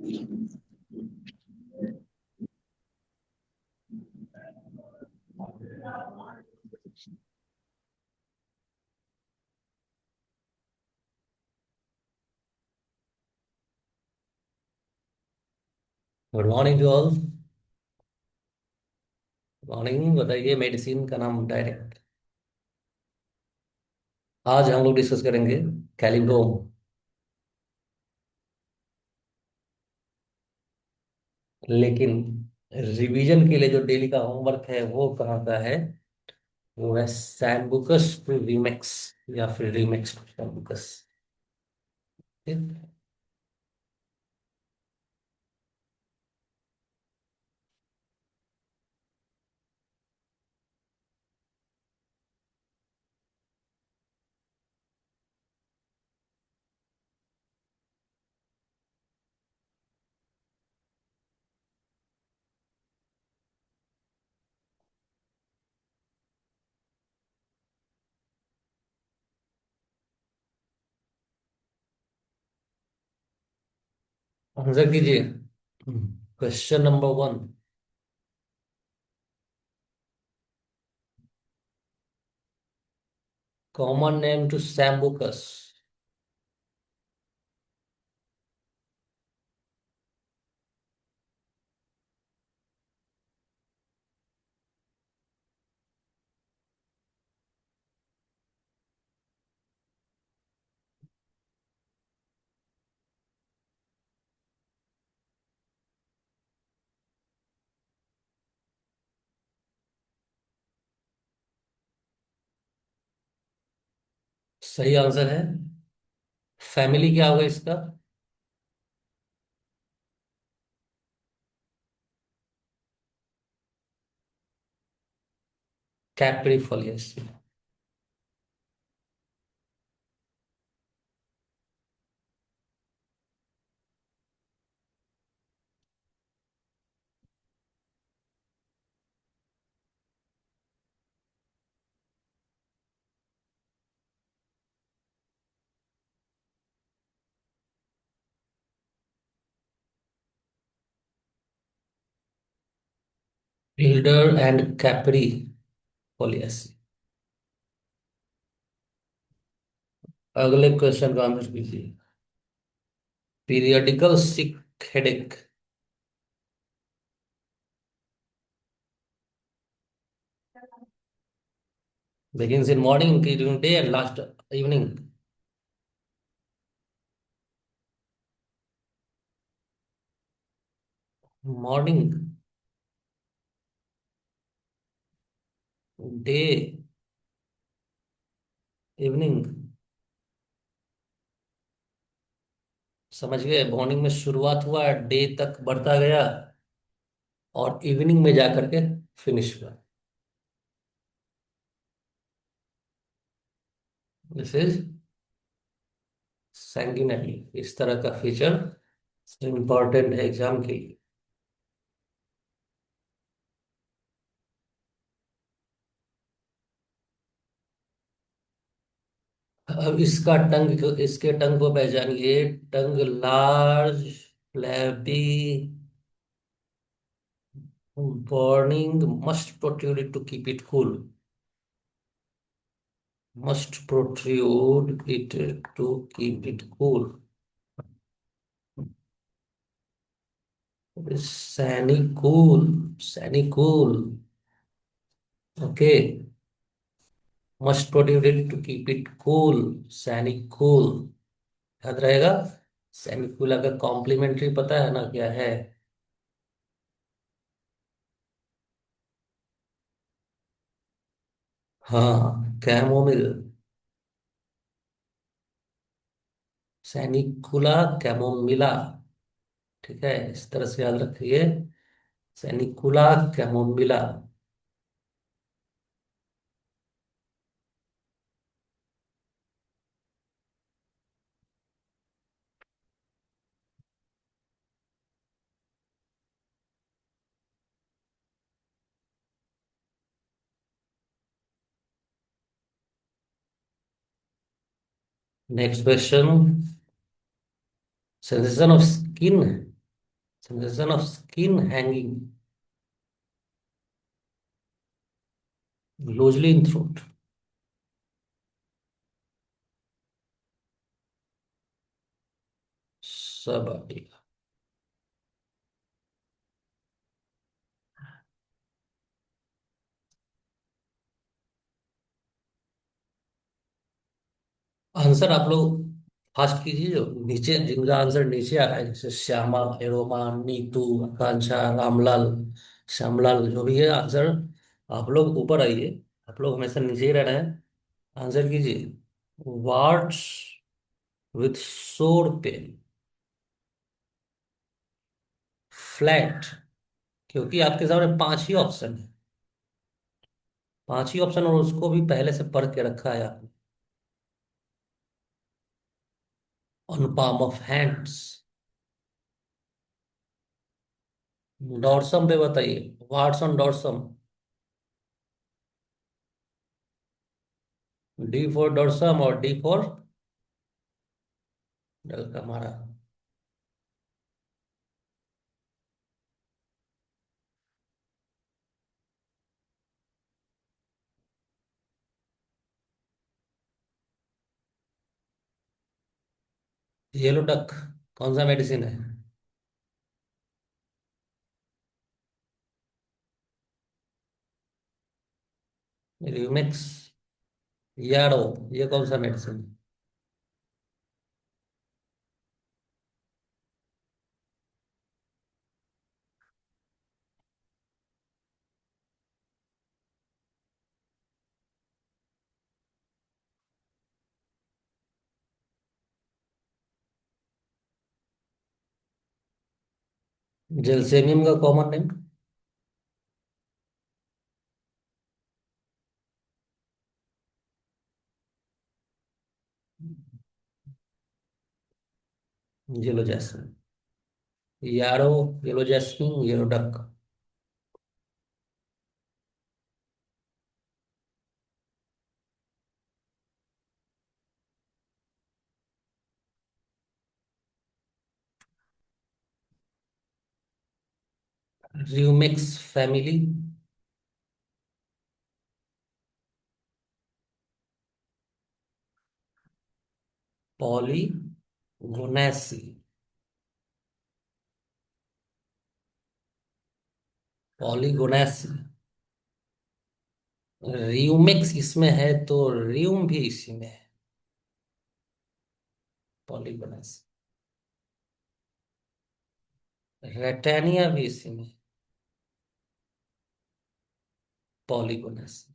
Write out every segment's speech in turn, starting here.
Good morning to all. Morning, बताइए medicine का नाम डायरेक्ट। आज हम लोग डिस्कस करेंगे कैलिब्रोम। लेकिन रिवीजन के लिए जो डेली का होमवर्क है वो कहाँ का है? वो है सैम्बुकस टू रीमेक्स, या फिर रीमेक्स टू सैम्बुकस। आंसर कीजिए। Question number 1। Common name to sambucus. सही आंसर है। फैमिली क्या होगा इसका? कैप्रीफोलियस। Builder and caprifolius. अगले क्वेश्चन का आंसर कीजिए। Periodical sick headache begins in morning, during day, and last evening. Morning, day, evening. समझ गए? मॉर्निंग में शुरुआत हुआ, डे तक बढ़ता गया, और इवनिंग में जाकर के फिनिश हुआ। दिस इज सैंguइनली। इस तरह का फीचर इंपॉर्टेंट है एग्जाम के लिए। अब इसका टंग, इसके टंग को पहचानिए। Tongue large, flappy, burning, must protrude to keep it cool. Must protrude it to keep it cool. Sani cool, Sani cool. Okay. Must protrude it to keep it cool. Sani cool. याद रहेगा। Saini cool का complementary पता है ना क्या है? हाँ, chamomile. सैनिकुला chamomilla. ठीक है, इस तरह से याद रखिए। Sanicula chamomilla. Next question. Sensation of skin. Sensation of skin hanging loosely in throat. Sabatia. Answer आप लोग फास्ट कीजिए, जो नीचे जिनका आंसर नीचे आ रहा है, जैसे श्यामा, एरोमा, नीतू, आकांक्षा, रामलाल, श्यामलाल, जो भी है आंसर, आप लोग ऊपर आइए। आप लोग हमेशा नीचे ही रहना है। आंसर कीजिए। वार्ड्स विथ सोर पेन, फ्लैट, क्योंकि आपके सामने पांच ही ऑप्शन है। पांच ही ऑप्शन, और उसको भी पहले से पढ़ के रखा है आपने। On palm of hands. Dorsum पे बताइए। Warts on dorsum. D for dorsum और डी फॉर डल का मारा। येलो डक कौन सा मेडिसिन है? र्यूमेक्स, यारो, ये कौन सा मेडिसिन है? जेलसेनियम का common name? Yellow jasmine, yarrow, yellow jasmine, yellow dock. Rumex family. Polygonaceae. Polygonaceae. Rumex इसमें है तो र्यूम भी इसी में है। पॉलीगोनेसी। रेटेनिया भी इसी में है। पॉलीगोनेसी।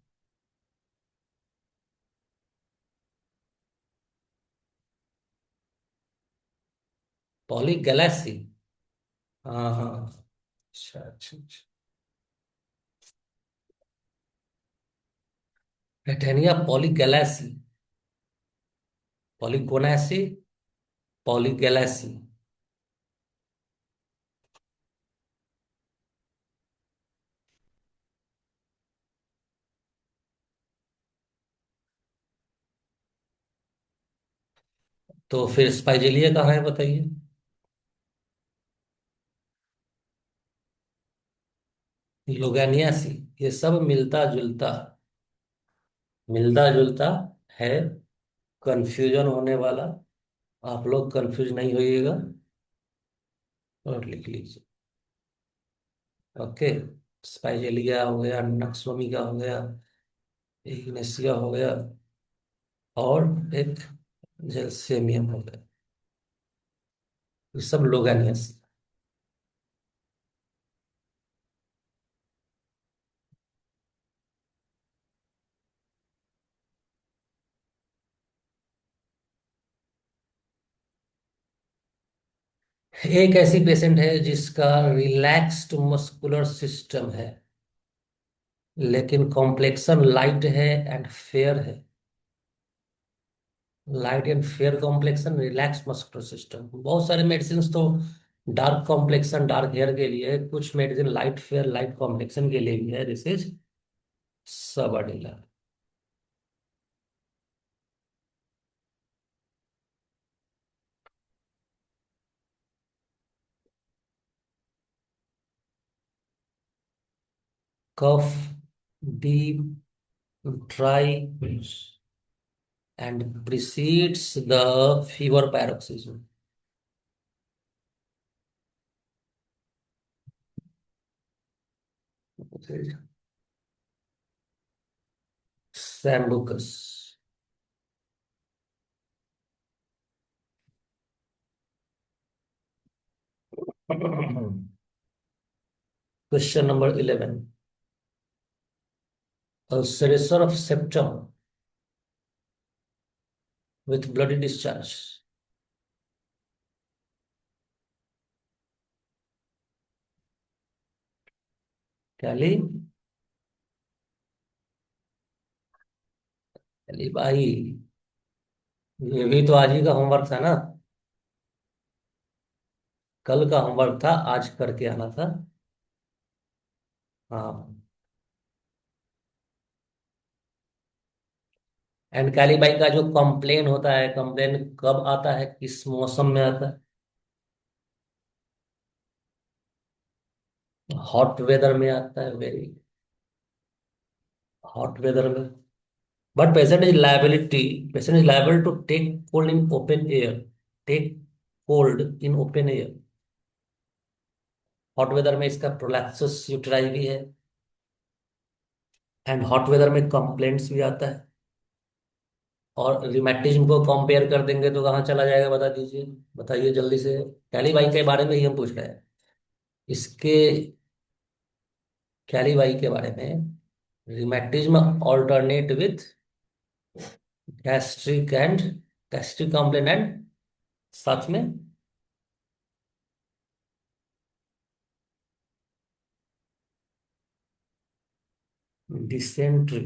पॉलीगैलेक्सी। हाँ हाँ। अच्छा अच्छा अच्छा। रेटेनिया पॉलीगैलेक्सी। पॉलीगोनेसी। पॉलीगैलेक्सी। तो फिर स्पाइजेलिया कहाँ है बताइए? लोगानियासी। ये सब मिलता जुलता, मिलता जुलता है, कंफ्यूजन होने वाला। आप लोग कंफ्यूज नहीं होइएगा, और लिख लीजिए। ओके। स्पाइजेलिया हो गया, नक्सोमी का हो गया, इग्नेशिया हो गया, और एक जेलसेमियम हो गया। ये सब लोगानियासी। एक ऐसी पेशेंट है जिसका रिलैक्स्ड मस्कुलर सिस्टम है, लेकिन कॉम्प्लेक्सन लाइट है एंड फेयर है। Light and fair complexion, relax muscular system. बहुत सारे मेडिसिन तो डार्क कॉम्प्लेक्सन, डार्क हेयर के लिए है, कुछ medicine light fair, light complexion के लिए भी है। This is sabadilla. Cough, deep, dry and precedes the fever paroxysm. Sambucus. Question number 11. Ulceration of septum with bloody discharge. कैली, कैली भाई, ये भी तो आज ही का होमवर्क था ना? कल का होमवर्क था, आज करके आना था। हाँ। एंड कैली भाई का जो कंप्लेन होता है, कंप्लेन कब आता है, किस मौसम में आता है? हॉट वेदर में आता है, वेरी हॉट वेदर में। But patient is liable to take cold in open air. Take cold in open air. Hot weather में इसका प्रोलैप्सिस यूटेराई भी है। एंड हॉट वेदर में कंप्लेंट्स भी आता है। और रिमेटिज्म को कंपेयर कर देंगे तो कहाँ चला जाएगा, बता दीजिए। बताइए जल्दी से। कैलीबाई के बारे में ही हम पूछ रहे हैं। इसके कैलीबाई के बारे में, rheumatism alternate with gastric and gastric complain and साथ में डिसेंट्री।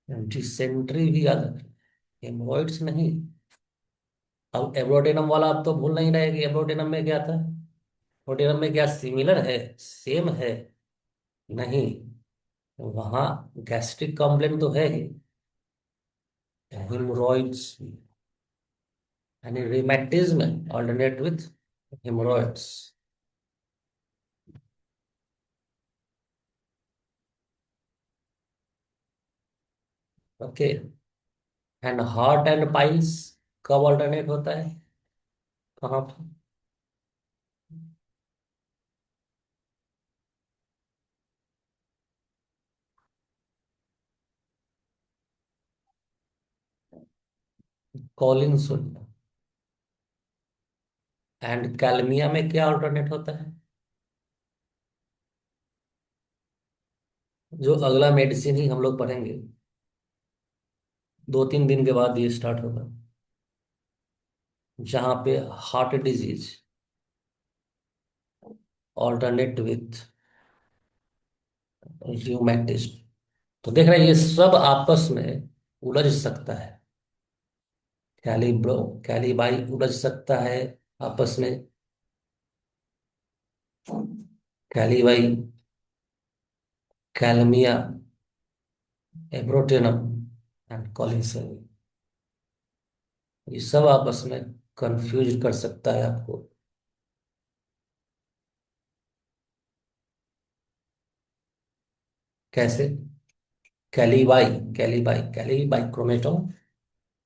डिसेंट्री भी याद रखें, हेमोरॉइड्स नहीं। अब एब्रोटेनम वाला आप तो भूल नहीं रहे कि एब्रोटेनम में क्या था। एब्रोटेनम में क्या सिमिलर है, सेम है? नहीं। वहाँ गैस्ट्रिक कंप्लेन तो है ही, हेमोरॉइड्स यानी rheumatism alternate with haemorrhoids. Okay. And heart and piles कब ऑल्टरनेट होता है, कहाँ पर? कॉलिन्सुन। एंड कैलमिया में क्या ऑल्टरनेट होता है? जो अगला मेडिसिन ही हम लोग पढ़ेंगे, 2-3 दिन के बाद ये स्टार्ट होगा, जहाँ पे heart disease alternate with rheumatism. तो देख रहे हैं, ये सब आपस में उलझ सकता है। कैलिब्रो, कैलीबाई उलझ सकता है आपस में। कैलीबाई, कैलमिया, एब्रोटेनम एंड कॉलिन्सन, ये सब आपस में कंफ्यूज कर सकता है आपको। कैसे? कैलीबाई, कैलीबाई, कैलीबाई क्रोमेटोम,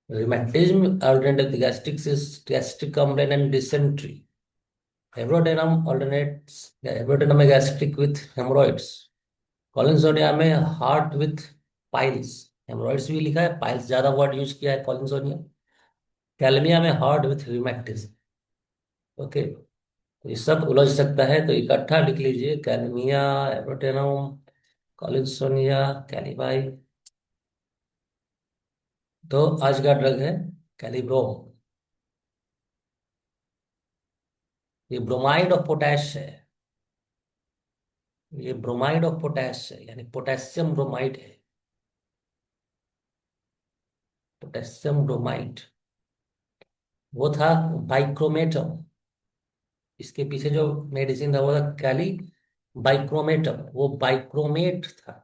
rheumatism, alternative gastric complaint and dysentery. Abrotanum में गैस्ट्रिक विथ हेमोरॉइड्स। कॉलिन्सोनिया में हार्ट विथ पाइल्स। हेमोरॉइड्स भी लिखा है, पाइल्स ज्यादा वर्ड यूज किया है कॉलिन्सोनिया। कैलमिया में हार्ट विथ रिमेटिज्म। ओके। तो ये सब उलझ सकता है, तो इकट्ठा लिख लीजिए, कैलमिया, एब्रोटेनम, कॉलिन्सोनिया, कैलिबाई। तो आज का ड्रग है कैलिब्रोम। ये ब्रोमाइड ऑफ पोटैश है। ये ब्रोमाइड ऑफ पोटैश है, यानी पोटेशियम ब्रोमाइड है। Potassium bromide. वो था बाइक्रोमेटम। इसके पीछे जो मेडिसिन था वो था कैली बाइक्रोमेटम, वो बाइक्रोमेट था।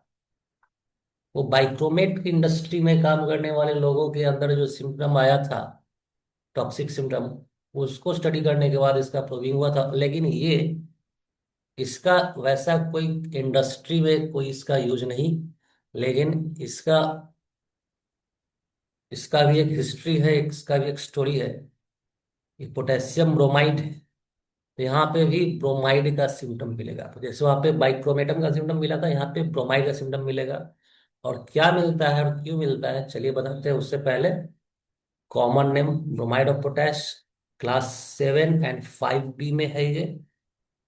वो बाइक्रोमेट की इंडस्ट्री में काम करने वाले लोगों के अंदर जो सिम्टम आया था, टॉक्सिक सिम्टम, उसको स्टडी करने के बाद इसका प्रूविंग हुआ था। लेकिन ये इसका वैसा कोई इंडस्ट्री में कोई इसका यूज नहीं, लेकिन इसका इसका भी एक हिस्ट्री है, इसका भी एक स्टोरी है। ये पोटेशियम ब्रोमाइड है। तो यहाँ पे भी ब्रोमाइड का सिम्टम मिलेगा, तो जैसे वहाँ पे बाइक्रोमेटम का सिम्टम मिला था, यहाँ पे ब्रोमाइड का सिम्टम मिलेगा। और क्या मिलता है और क्यों मिलता है, चलिए बताते हैं। उससे पहले common name bromide of potash, class 7 and 5B में है ये।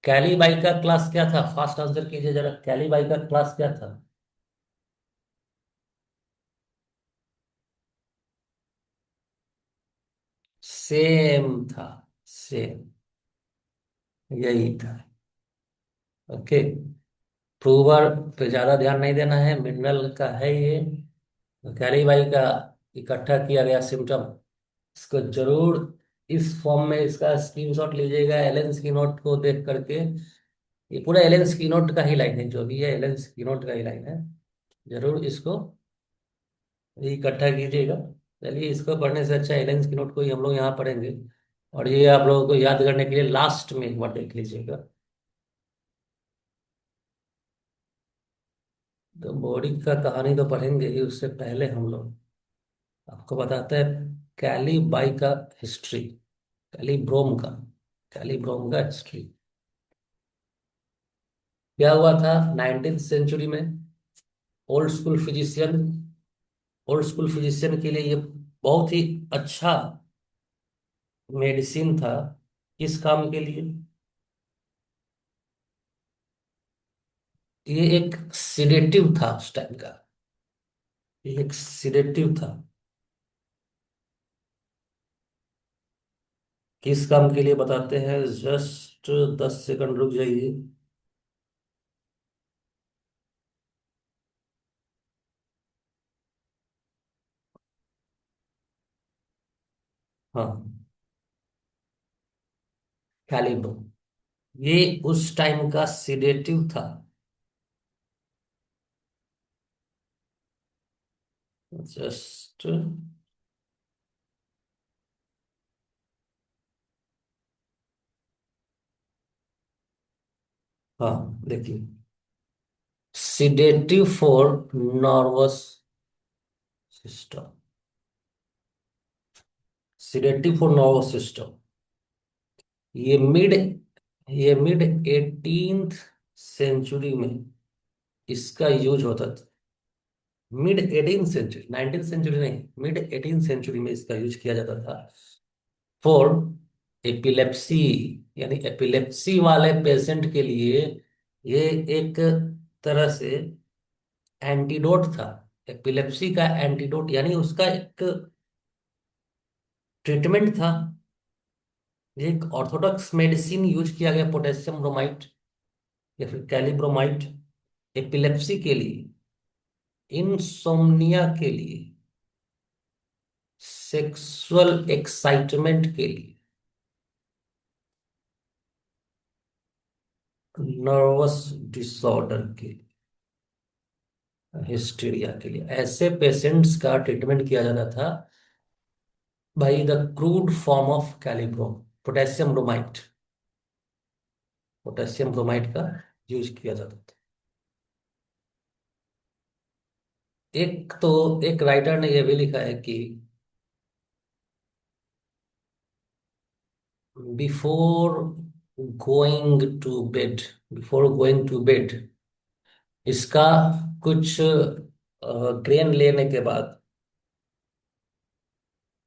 कैलीबाई का क्लास क्या था, फास्ट आंसर कीजिए जरा, कैलीबाई का क्लास क्या था? सेम था, सेम, यही था। ओके। प्रूवर पे ज्यादा ध्यान नहीं देना है, मिनरल का है ये। तो कैलीबाई का इकट्ठा किया गया सिम्टम, इसको जरूर इस फॉर्म में इसका स्क्रीनशॉट लीजिएगा एलन स्कीनोट को देख करके। ये पूरा एलन स्कीनोट का ही लाइन है, जो भी है एलन स्कीनोट का ही लाइन है। जरूर इसको इकट्ठा कीजिएगा। चलिए, इसको पढ़ने से अच्छा एलन स्कीनोट को ही हम लोग यहाँ पढ़ेंगे। और ये आप लोगों को याद करने के लिए लास्ट में एक बार देख लीजिएगा। तो बॉडी का कहानी तो पढ़ेंगे ही, उससे पहले हम लोग आपको बताते हैं कैली बाई का हिस्ट्री, कैलिब्रोम का, कैलिब्रोम का हिस्ट्री। क्या हुआ था 19th सेंचुरी में? Old school physician, old school physician के लिए ये बहुत ही अच्छा मेडिसिन था। किस काम के लिए? ये एक सिडेटिव था उस टाइम का, ये एक सिडेटिव था। किस काम के लिए बताते हैं, जस्ट 10 सेकंड रुक जाइए। हाँ, कैलिब्रो, ये उस टाइम का सिडेटिव था। जस्ट, हाँ देखिए, sedative for nervous system, sedative for nervous system. ये मिड ये मिड 18th सेंचुरी में इसका यूज होता था। Mid 18th century, 19th century नहीं, मिड 18th सेंचुरी में इसका यूज किया जाता था फॉर एपिलेप्सी। यानी एपिलेप्सी वाले पेशेंट के लिए ये एक तरह से एंटीडोट था। एपिलेप्सी का एंटीडोट, यानी उसका एक ट्रीटमेंट था। ये एक ऑर्थोडॉक्स मेडिसिन यूज किया गया, पोटेशियम ब्रोमाइड या फिर कैलिब्रोमाइड, एपिलेप्सी के लिए, इंसोम्निया के लिए, सेक्सुअल एक्साइटमेंट के लिए, नर्वस डिसऑर्डर के लिए, हिस्टीरिया के लिए, ऐसे पेशेंट्स का ट्रीटमेंट किया जाता था by the crude form of kali brom, potassium bromide, potassium bromide का यूज किया जाता था। एक तो एक राइटर ने यह भी लिखा है कि before going to bed, before going to bed, इसका कुछ ग्रेन लेने के बाद,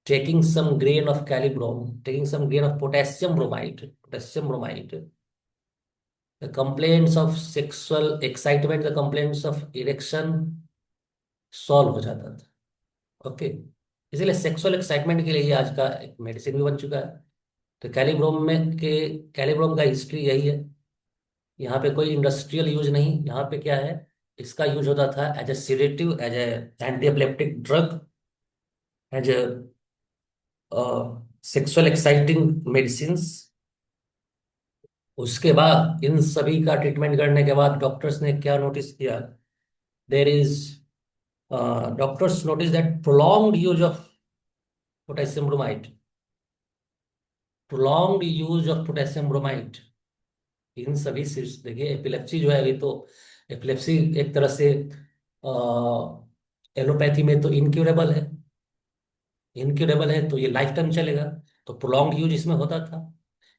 taking some grain of kali brom, taking some grain of potassium bromide, potassium bromide, the complaints of sexual excitement, the complaints of erection solve हो जाता था। Okay, इसीलिए sexual excitement के लिए ये आज का एक मेडिसिन भी बन चुका है। तो कैलिब्रोम का हिस्ट्री यही है। यहाँ पे कोई इंडस्ट्रियल यूज नहीं, यहाँ पे क्या है, इसका यूज होता था as a sedative, as a anti epileptic drug, as a sexual exciting medicine. उसके बाद इन सभी का ट्रीटमेंट करने के बाद डॉक्टर्स ने क्या नोटिस किया, there is doctors notice that prolonged use of potassium bromide, prolonged use of potassium bromide इन सभी देखिए एपिलेप्सी जो है, अभी तो एपिलेप्सी एक तरह से एलोपैथी में तो इनक्यूरेबल है। इनक्यूरेबल है तो ये लाइफ टाइम चलेगा, तो प्रोलॉन्ग यूज इसमें होता था।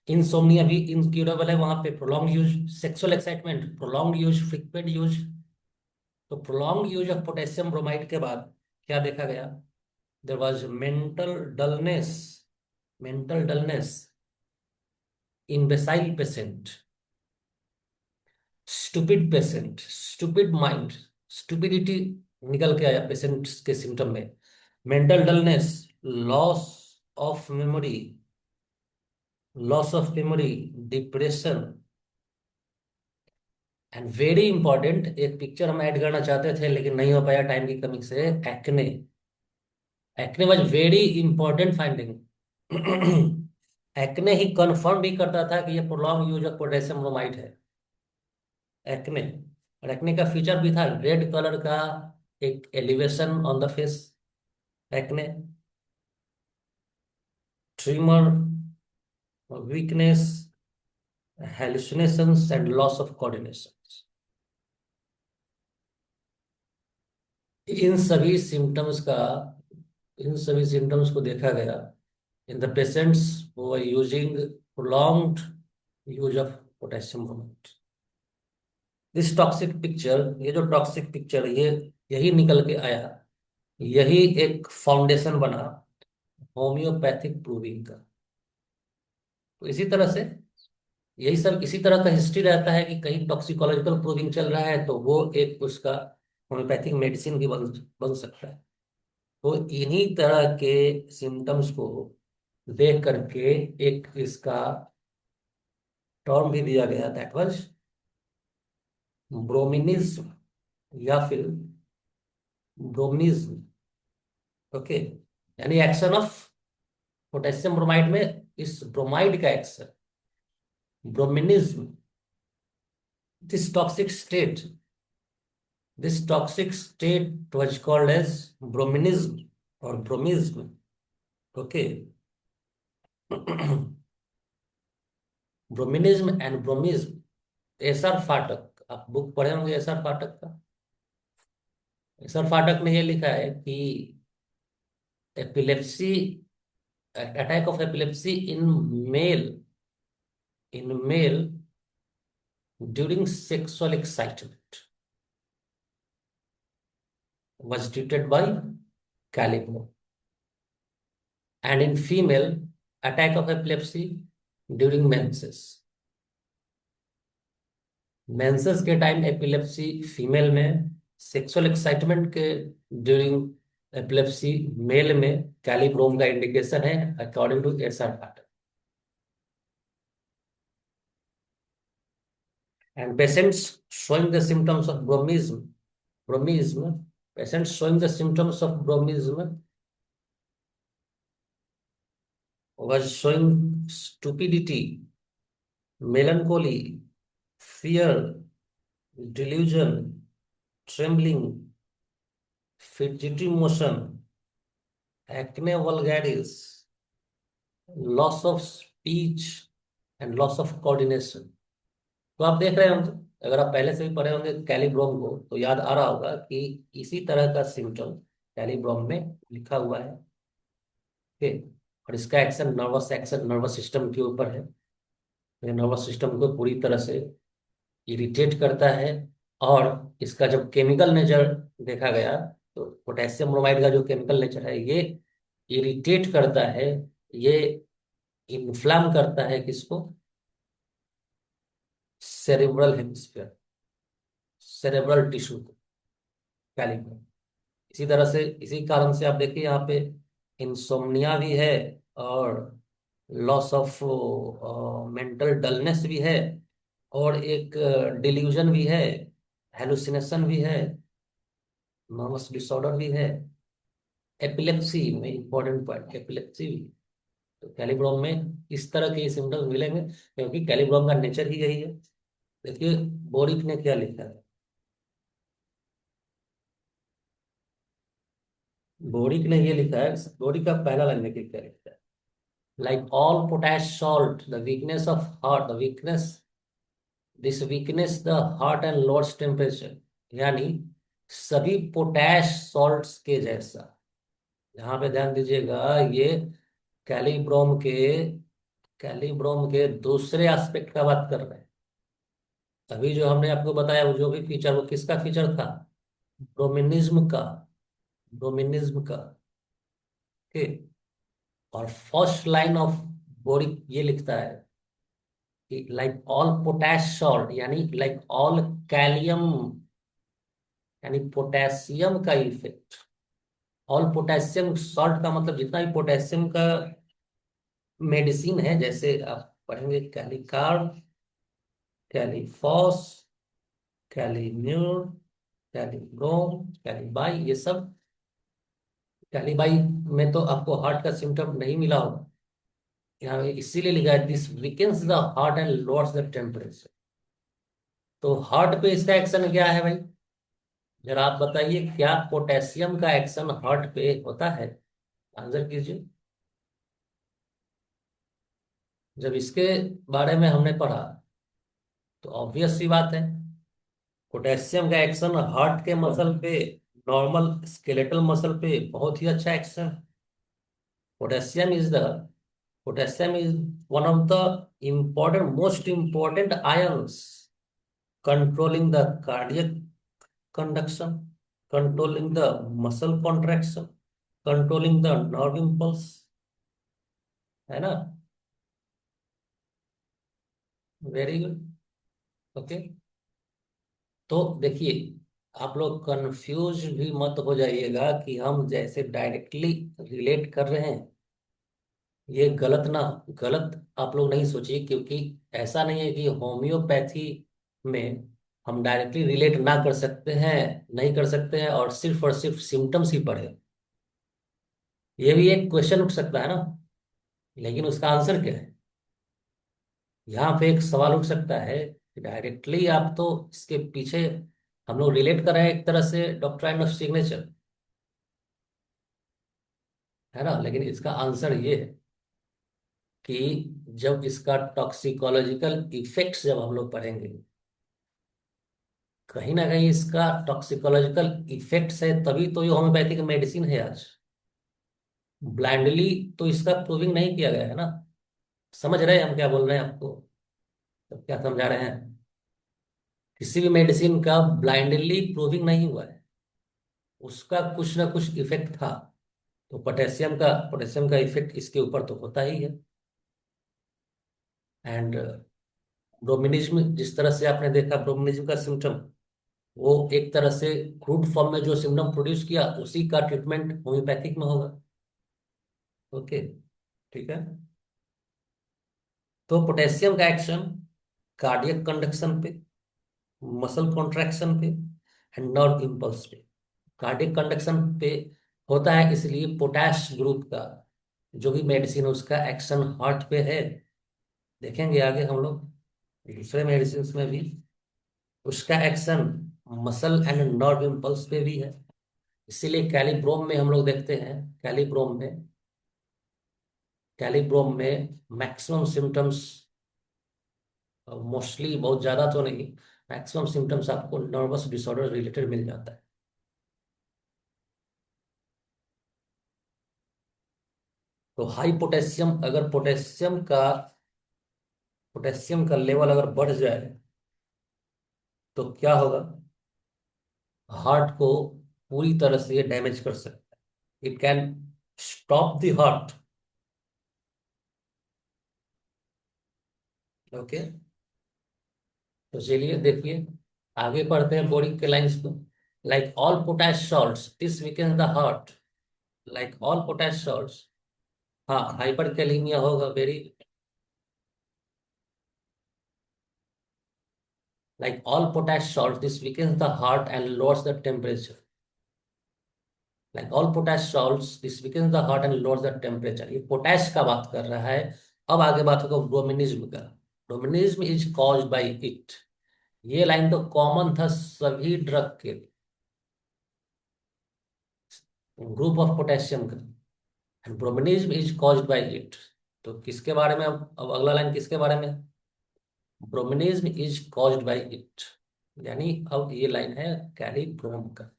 इंसोम्निया भी इनक्यूरेबल है, वहां पे prolong use, sexual excitement prolong use, frequent use. तो prolong use of potassium bromide के बाद क्या देखा गया? There was dullness mental dullness imbecile patient, stupid patient, stupid mind, stupidity निकल के आया पेशेंट के सिम्टम में। Mental dullness, loss of memory, loss of memory, depression, and very important एक पिक्चर हम ऐड करना चाहते थे लेकिन नहीं हो पाया टाइम की कमी से, acne. Acne was very important finding. Acne ही कंफर्म भी करता था कि ये prolong use of potassium bromide है। एक्ने, और एक्ने का फीचर भी था रेड कलर का, एक elevation on the face, acne, tremor, weakness, hallucinations and loss of coordination. इन सभी सिम्टम्स का इन सभी सिम्टम्स को देखा गया in the patients who are using prolonged use of potassium bromide. This toxic picture, ये जो टॉक्सिक पिक्चर, ये यही निकल के आया, यही एक फाउंडेशन बना होम्योपैथिक प्रूविंग का। तो इसी तरह से यही सब इसी तरह का हिस्ट्री रहता है कि कहीं टॉक्सिकोलॉजिकल प्रूविंग चल रहा है तो वो एक उसका होम्योपैथिक मेडिसिन भी बन बन सकता है। तो इन्हीं तरह के सिम्टम्स को देख करके एक इसका टर्म भी दिया गया, दैट वाज ब्रोमिनिज्म, या फिर ब्रोमिज्म। ओके, यानी एक्शन ऑफ पोटेशियम ब्रोमाइड में इस ब्रोमाइड का action, brominism. This toxic state this toxic state was called as brominism or bromism. Okay. Brominism and bromism. SR Phatak, आप बुक पढ़े होंगे एसआर फाटक का। एसआर फाटक ने ये लिखा है कि epilepsy, attack of epilepsy in male during sexual excitement was treated by Calipno, and in female, attack of epilepsy during menses। Menses के टाइम एपिलेप्सी फीमेल में, सेक्सुअल एक्साइटमेंट के ड्यूरिंग एपिलेप्सी मेल में कैलिब्रोम का इंडिकेशन है according to SR part. And patients showing the symptoms of bromism, patients showing the symptoms of bromism was showing stupidity, melancholy, fear, delusion, trembling, fidgety motion, acne vulgaris, loss of speech and loss of coordination। तो आप देख रहे होंगे, अगर आप पहले से भी पढ़े होंगे कैलिब्रोम को तो याद आ रहा होगा कि इसी तरह का सिम्टम कैलिब्रोम में लिखा हुआ है। ओके, और इसका एक्शन नर्वस सिस्टम के ऊपर है। ये नर्वस सिस्टम को पूरी तरह से इरिटेट करता है। और इसका जब केमिकल नेचर देखा गया तो पोटेशियम ब्रोमाइड का जो केमिकल नेचर है, ये इरिटेट करता है, ये इन्फ्लाम करता है किसको? सेरेब्रल हेमिस्फीयर, सेरेब्रल टिश्यू को, कैलिब्रो। इसी तरह से, इसी कारण से आप देखिए यहाँ पे इंसोम्निया भी है, और लॉस ऑफ मेंटल डलनेस भी है, और एक डिल्यूजन भी है, हेलुसिनेशन भी है, नर्वस डिसऑर्डर भी है। एपिलेप्सी में इंपॉर्टेंट पॉइंट एपिलेप्सी भी। तो कैलिब्रोम में इस तरह के सिम्टम्स मिलेंगे क्योंकि कैलिब्रोम का नेचर ही यही है। देखिए बोरिक ने क्या लिखा है। बोरिक ने ये लिखा है, बोरिक का पहला लाइन देखिए क्या लिखा है। Like all potash salt the weakness of heart the weakness this weakness the heart and lowers temperature, यानी सभी पोटैश सॉल्ट्स के जैसा। यहाँ पे ध्यान दीजिएगा, ये कैलिब्रोम के कैलिब्रोम के दूसरे एस्पेक्ट का बात कर रहे हैं। अभी जो हमने आपको बताया वो जो भी फीचर, वो किसका फीचर था? ब्रोमिनिज्म का। ब्रोमिनिज्म का। ओके। और फर्स्ट लाइन ऑफ बोरिक ये लिखता है कि लाइक ऑल पोटैश सॉल्ट, यानी लाइक ऑल कैलियम, यानी पोटेशियम का इफेक्ट। ऑल पोटेशियम सॉल्ट का मतलब जितना भी पोटेशियम का मेडिसिन है, जैसे आप पढ़ेंगे कैलिकार्ब, कैलिफॉस, कैलीन्यूर, कैलीब्रोम, कैलीबाई, ये सब। कैलीबाई में तो आपको हार्ट का सिम्टम नहीं मिला होगा। यहाँ पे इसीलिए लिखा है this weakens the heart and lowers the temperature. तो हार्ट पे इसका एक्शन क्या है भाई? जरा आप बताइए, क्या पोटेशियम का एक्शन हार्ट पे होता है? आंसर कीजिए। जब इसके बारे में हमने पढ़ा तो ऑब्वियस सी बात है, पोटेशियम का एक्शन हार्ट के मसल पे, नॉर्मल स्केलेटल मसल पे बहुत ही अच्छा action. Potassium is the potassium is one of the important, most important ions controlling the cardiac conduction, controlling the muscle contraction, controlling the nerve impulse, है ना? Very good. Okay. तो देखिए, आप लोग confuse भी मत हो जाइएगा कि हम जैसे डायरेक्टली रिलेट कर रहे हैं, ये गलत ना, गलत आप लोग नहीं सोचिए, क्योंकि ऐसा नहीं है कि होम्योपैथी में हम डायरेक्टली रिलेट ना कर सकते हैं, नहीं कर सकते हैं और सिर्फ सिम्टम्स ही पढ़े। ये भी एक क्वेश्चन उठ सकता है ना, लेकिन उसका आंसर क्या है? यहाँ पे एक सवाल उठ सकता है कि डायरेक्टली आप तो इसके पीछे हम लोग रिलेट कर रहे हैं एक तरह से डॉक्ट्राइन ऑफ सिग्नेचर, है ना, लेकिन इसका आंसर ये है कि जब इसका टॉक्सिकोलॉजिकल इफेक्ट्स जब हम लोग पढ़ेंगे, कहीं ना कहीं इसका टॉक्सिकोलॉजिकल इफेक्ट्स है, तभी तो ये होम्योपैथिक मेडिसिन है आज। ब्लाइंडली तो इसका प्रूविंग नहीं किया गया है ना। समझ रहे हैं हम क्या बोल रहे हैं आपको? तो क्या समझा रहे हैं? किसी भी मेडिसिन का ब्लाइंडली प्रूविंग नहीं हुआ है, उसका कुछ ना कुछ इफेक्ट था। तो पोटेशियम का इफेक्ट इसके ऊपर तो होता ही है। एंड ब्रोमिनिज्म, जिस तरह से आपने देखा ब्रोमिनिज्म का सिम्टम, वो एक तरह से क्रूड फॉर्म में जो सिम्टम प्रोड्यूस किया, उसी का ट्रीटमेंट होम्योपैथिक में होगा। ओके। ठीक है। तो पोटेशियम का एक्शन कार्डियक कंडक्शन पे, मसल कॉन्ट्रैक्शन पे एंड नर्व इम्पल्स पे। कार्डियक कंडक्शन पे होता है, इसलिए पोटैश ग्रुप का जो भी मेडिसिन है उसका एक्शन हार्ट पे है। देखेंगे आगे हम लोग दूसरे मेडिसिन में भी उसका action muscle and nerve impulse पे भी है। इसीलिए कैलिब्रोम में हम लोग देखते हैं, कैलिब्रोम में मैक्सिमम सिम्टम्स, मोस्टली बहुत ज्यादा तो नहीं, मैक्सिमम सिम्टम्स आपको नर्वस डिसऑर्डर रिलेटेड मिल जाता है। तो हाई पोटेशियम, अगर पोटेशियम का लेवल अगर बढ़ जाए तो क्या होगा? हार्ट को पूरी तरह से ये डैमेज कर सकता है। It can stop the heart. Okay. तो चलिए देखिए, आगे पढ़ते हैं बोरिक के लाइंस को। Like all potash salts this weakens the heart. Like all potash salts, हाँ हाइपर कैलीमिया होगा, very. Like all potash salts, this weakens the heart and lowers the temperature. Like all potash salts, this weakens the heart and lowers the temperature. ये potash का बात कर रहा है। अब आगे बात होगा ब्रोमिनिज्म का। Brominism is caused by it. ये लाइन तो कॉमन था सभी ड्रग के, ग्रुप ऑफ पोटेशियम का। And brominism is caused by it. तो किसके बारे में अब अगला लाइन किसके बारे में? ब्रोमिनिज्म इज कॉज्ड बाय इट। यानी अब ये लाइन है कैलिब्रोम का।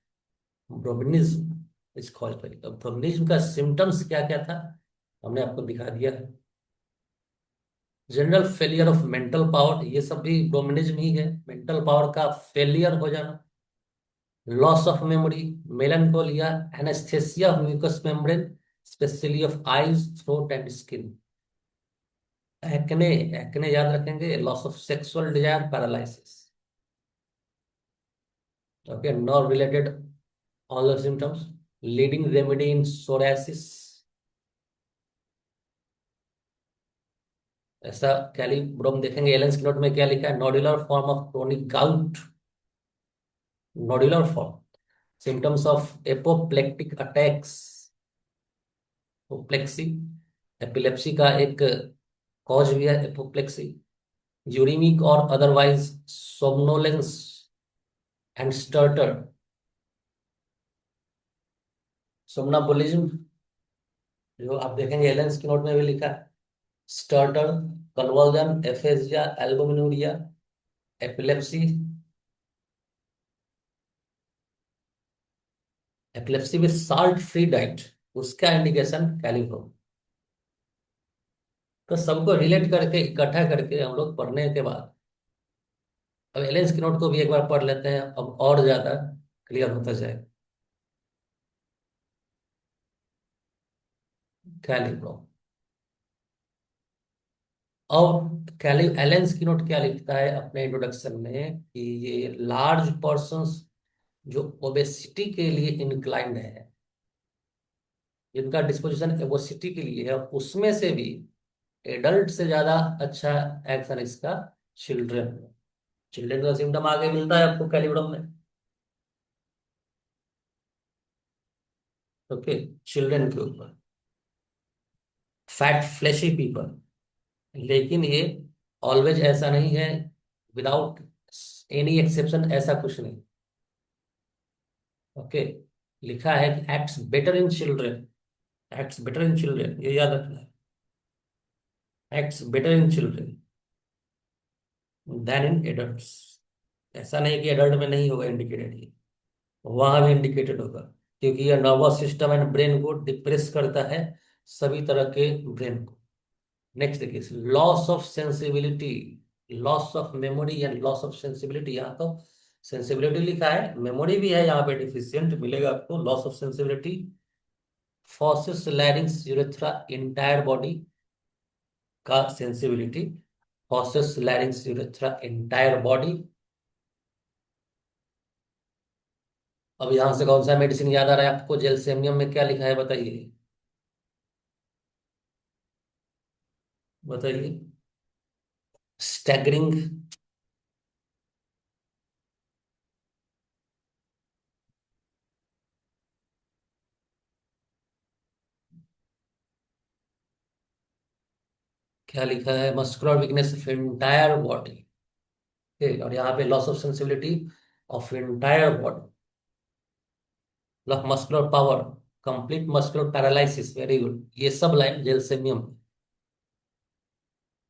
Brominism is caused by it. अब ब्रोमिनिज्म का सिम्टम्स क्या क्या था, हमने आपको दिखा दिया। General failure of mental power, ये सब भी ब्रोमिनिज्म ही है, मेंटल पावर का फेलियर हो जाना। Loss of memory, melancholia, anaesthesia of mucous membrane, specially of eyes, throat and skin. Acne, acne याद रखेंगे, loss of sexual desire, paralysis. Okay, non related all the symptoms. Leading remedy in psoriasis. ऐसा कैलिब्रोम देखेंगे, एलेंस की note में क्या लिखा है, nodular form of chronic gout. Nodular form, symptoms of apoplectic attacks, apoplexy. Epilepsy का एक कॉज भी है एपोप्लेक्सी। यूरिमिक और otherwise somnolence and stertor. Somnambulism, जो आप देखेंगे एलेंस की नोट में भी लिखा है, stertor, conversion, aphasia, albuminuria, epilepsy. Epilepsy with salt free diet, उसका इंडिकेशन कैलिब्रो। तो सबको रिलेट करके इकट्ठा करके हम लोग पढ़ने के बाद, अब एलेंस की नोट को भी एक बार पढ़ लेते हैं, अब और ज्यादा क्लियर होता जाए। कैलिब्रो। अब कैली एलेंस की नोट क्या लिखता है अपने इंट्रोडक्शन में कि ये लार्ज पर्सन्स जो ओबेसिटी के लिए इंक्लाइंड है, जिनका डिस्पोजिशन ओबेसिटी के लिए है, उसमें से भी एडल्ट से ज्यादा अच्छा एक्शन इसका चिल्ड्रन। चिल्ड्रन का सिम्टम आगे मिलता है आपको कैलिब्रम में। ओके, चिल्ड्रन के ऊपर फैट फ्लैशी पीपल। लेकिन ये ऑलवेज ऐसा नहीं है, विदाउट एनी एक्सेप्शन ऐसा कुछ नहीं। ओके, लिखा है कि acts better in children, acts better in children, ये याद रखना है। Acts better in children than in adults. ऐसा नहीं कि एडल्ट में नहीं होगा इंडिकेटेड, ये वहां भी इंडिकेटेड होगा, क्योंकि यह नर्वस सिस्टम एंड ब्रेन को डिप्रेस करता है, सभी तरह के ब्रेन को। नेक्स्ट देखिए, loss of sensibility, loss of memory and loss of sensibility. यहाँ तो सेंसिबिलिटी लिखा है, मेमोरी भी है यहाँ पे डिफिशियंट मिलेगा आपको। Loss of sensibility, fauces larynx urethra entire body का sensibility, fauces larynx urethra entire body. अब यहां से कौन सा मेडिसिन याद आ रहा है आपको, जेलसेमियम में क्या लिखा है बताइए, बताइए। स्टैगरिंग, क्या लिखा है, muscular weakness of entire body. ठीक, और यहाँ पे loss of sensibility of entire body, muscular power, complete muscular paralysis, very good, ये सब लाइन जेलसेमियम।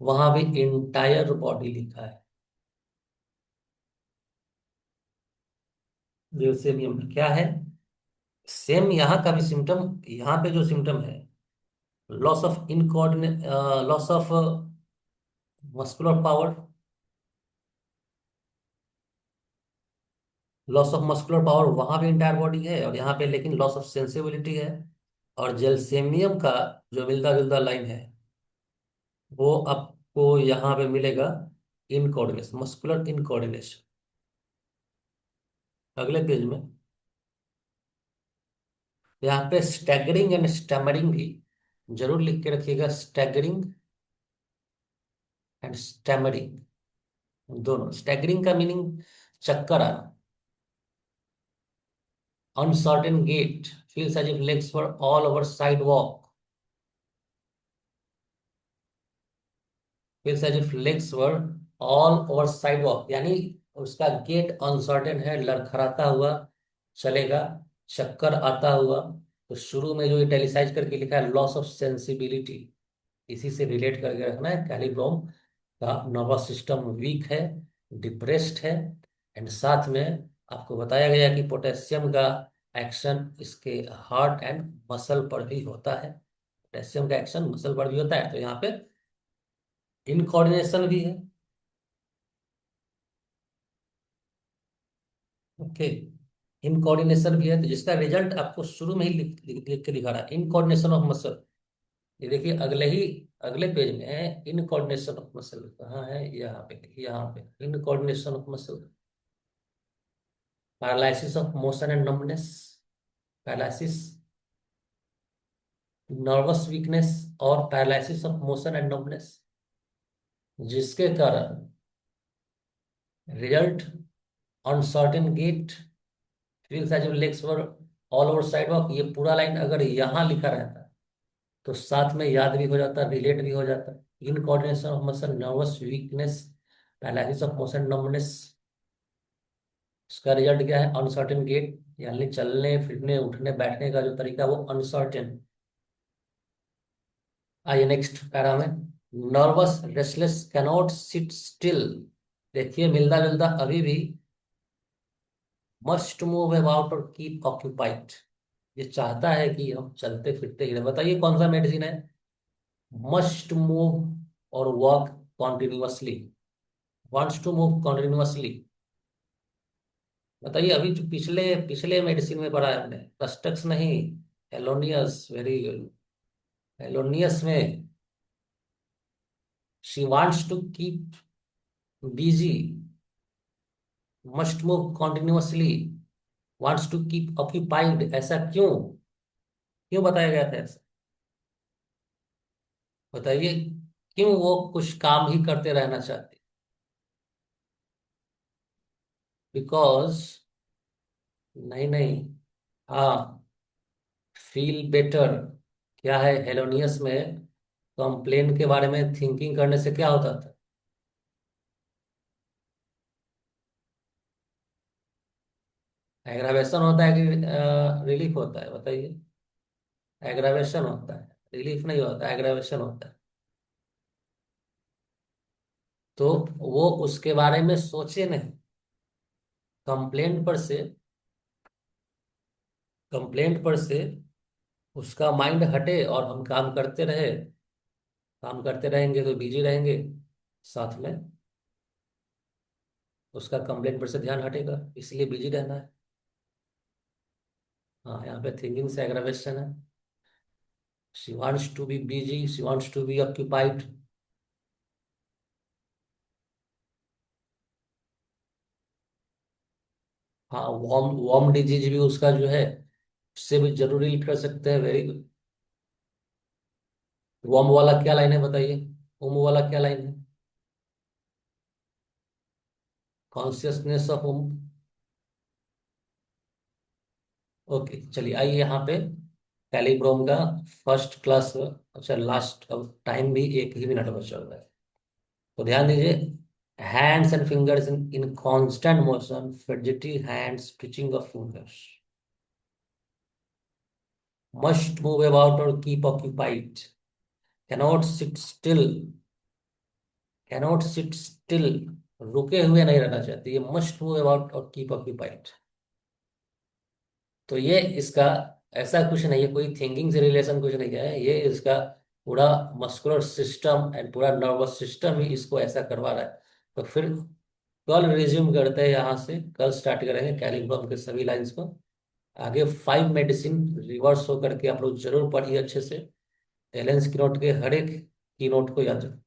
वहां भी इंटायर बॉडी लिखा है। जेलसेमियम में क्या है, सेम यहाँ का भी सिम्टम, यहाँ पे जो सिम्टम है, loss of incoordinate, loss of muscular power, loss of muscular power वहां भी इंटायर बॉडी है, और यहाँ पे लेकिन लॉस ऑफ सेंसिबिलिटी है। और जेलसेमियम का जो मिलता जुलता लाइन है, वो आपको यहाँ पे मिलेगा, इनकोऑर्डिनेशन, मस्कुलर इनकोऑर्डिनेशन। अगले पेज में यहाँ पे स्टैगरिंग एंड स्टैमरिंग भी जरूर लिख के रखिएगा, स्टैगरिंग एंड स्टैमरिंग दोनों। स्टैगरिंग का मीनिंग चक्कर आना, uncertain gait, feels as if legs were all over side walk, feels as if legs were all over side walk, यानी उसका गेट अनसर्टेन है, लड़खड़ाता हुआ चलेगा, चक्कर आता हुआ। तो शुरू में जो इटैलिसाइज करके लिखा है लॉस ऑफ सेंसिबिलिटी, इसी से रिलेट करके रखना है कैलिब्रोम का नर्वस सिस्टम वीक है, डिप्रेस्ड है। एंड साथ में आपको बताया गया कि पोटेशियम का एक्शन इसके हार्ट एंड मसल पर भी होता है। पोटेशियम का एक्शन मसल पर भी होता है, तो यहाँ पे इनकोऑर्डिनेशन भी है। ओके, इनकोऑर्डिनेशन भी है, तो जिसका रिजल्ट आपको शुरू में ही लिख के दिखा रहा है, इनकोऑर्डिनेशन ऑफ मसल। ये देखिए अगले पेज में है, इनकोऑर्डिनेशन ऑफ मसल कहाँ है, यहाँ पे देखिए, यहाँ पे incoordination of muscle, paralysis of motion and numbness, paralysis, nervous weakness और paralysis of motion and numbness, जिसके कारण result uncertain gait, feels as legs were all over side walk. ये पूरा लाइन अगर यहाँ लिखा रहता तो साथ में याद भी हो जाता, रिलेट भी हो जाता। Incoordination of muscle, nervous weakness, paralysis of motion numbness, इसका रिजल्ट क्या है, अनसर्टेन गेट, यानी चलने फिरने उठने बैठने का जो तरीका वो अनसर्टेन। आइए नेक्स्ट पैरा में, nervous restless cannot sit still. देखिए मिलता जुलता अभी भी, मस्ट मूव अबाउट और कीप ऑक्यूपाइड। ये चाहता है कि हम चलते फिरते ही रहे। बताइए कौन सा मेडिसिन है, मस्ट मूव और walk continuously, wants to move continuously. बताइए अभी जो पिछले पिछले मेडिसिन में पढ़ा है हमने, कस्टक्स नहीं, एलोनियस, वेरी गुड, एलोनियस में she wants to keep busy, must move continuously, wants to keep occupied. ऐसा क्यों, क्यों बताया गया था ऐसा, बताइए क्यों वो कुछ काम ही करते रहना चाहती, बिकॉज, नहीं नहीं, हाँ, फील बेटर। क्या है हेलोनियस में, कंप्लेन के बारे में थिंकिंग करने से क्या होता था, एग्रावेशन होता है कि रिलीफ होता है, बताइए। एग्रावेशन होता है, रिलीफ नहीं होता, एग्रावेशन होता है। तो वो उसके बारे में सोचे नहीं, कंप्लेंट पर से, कंप्लेंट पर से उसका माइंड हटे और हम काम करते रहे। काम करते रहेंगे तो बिजी रहेंगे, साथ में उसका कंप्लेंट पर से ध्यान हटेगा, इसलिए बिजी रहना है। हाँ, यहाँ पे थिंकिंग से एग्रावेशन है। She wants to be busy, she wants to be occupied. हाँ, वॉर्म वॉर्म डिजीज भी उसका जो है, उससे भी जरूरी लिख कर सकते हैं, वेरी गुड। वॉर्म वाला क्या लाइन है बताइए, ओम वाला क्या लाइन है, कॉन्शियसनेस ऑफ ओम। ओके चलिए, आइए यहाँ पे कैलिब्रोम का फर्स्ट क्लास, अच्छा लास्ट, अब टाइम भी 1 ही मिनट बचा हुआ है, तो ध्यान दीजिए। Hands and fingers in constant motion, fidgety hands, twitching of fingers, must move about और keep occupied, cannot sit still, cannot sit still, रुके हुए नहीं रहना चाहते, ये मस्ट मूव अबाउट और कीप ऑक्यूपाइड। तो ये इसका ऐसा कुछ नहीं है, कोई थिंकिंग से रिलेशन कुछ नहीं है, ये इसका पूरा मस्कुलर सिस्टम एंड पूरा नर्वस सिस्टम ही इसको ऐसा करवा रहा है। तो फिर कल रिज्यूम करते हैं यहाँ से, कल स्टार्ट करेंगे कैलिब्रम के सभी लाइंस को। आगे 5 मेडिसिन रिवर्स होकर के आप लोग जरूर पढ़िए अच्छे से। एलेन की नोट के हर एक की नोट को याद रखें।